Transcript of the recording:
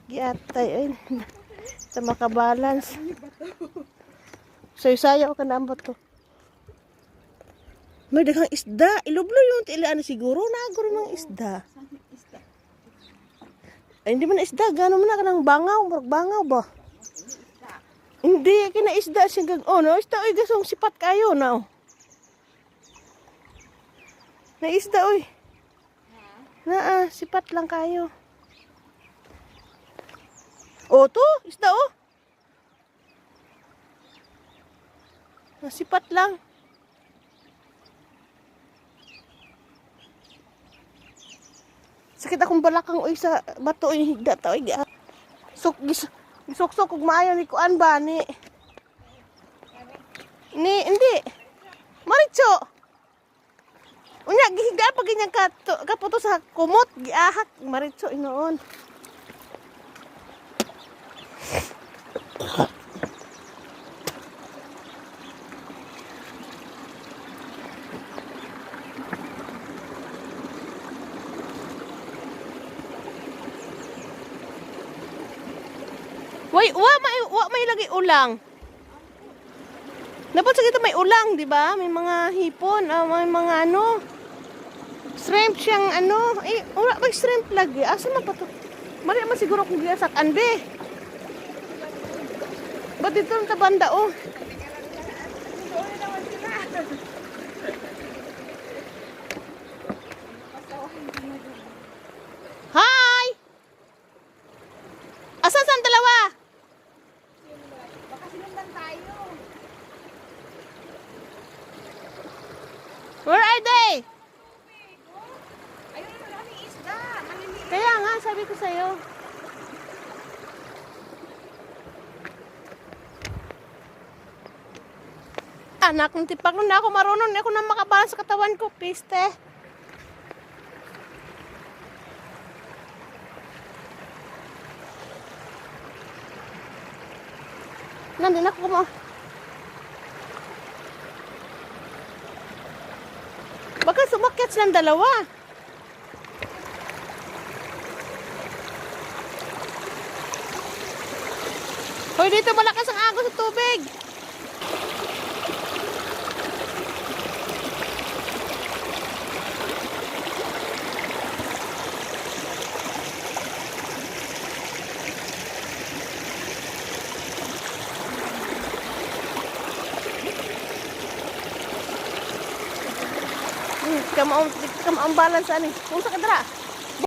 Giatay ay sa makabalance. Sayo-sayo ka na ambot ko. May daghang isda. Ilublo yung tilaan siguro. Naguro ng isda. Ay, hindi man isda. Gano'n man na ka ng bangaw. Bangaw ba? Hindi. Kina isda siya. Oh, no? Isda. Uy, gasong sipat kayo na. No? Na isda, uy. Sipat lang kayo. Oh, to. Isda, oh. Sipat lang. Sakit akong balakang uy sa bato uy higda ta uy. Gisok-sok ug maayo ni kuan ba ni. Hindi. Maritso. Unya gihigda pag ganyan kaputo sa kumot giahak maritso inoon. Wa may lagi ulang. Dapat sa kita may ulang, di ba? May mga hipon, may mga ano. Shrimp siyang ano. Eh, wala ba shrimp lagi? Asa na pa to? Mali naman siguro kung giyasakan, be. Ba't dito ang tabanda, oh? Hi! Asan saan dalawa? Baka sinundan tayo. Where are they? Ayun na lang yung isda. Kaya nga, sabi ko sa'yo. Anak, natipak na ako marunong. Hindi ako na makabalan sa katawan ko. Piste. Nandun ako mo. Baka sumakyat silang dalawa. Hoy, dito malakas ang agos sa tubig. Kamu ang balance ani. Kung sa kadra.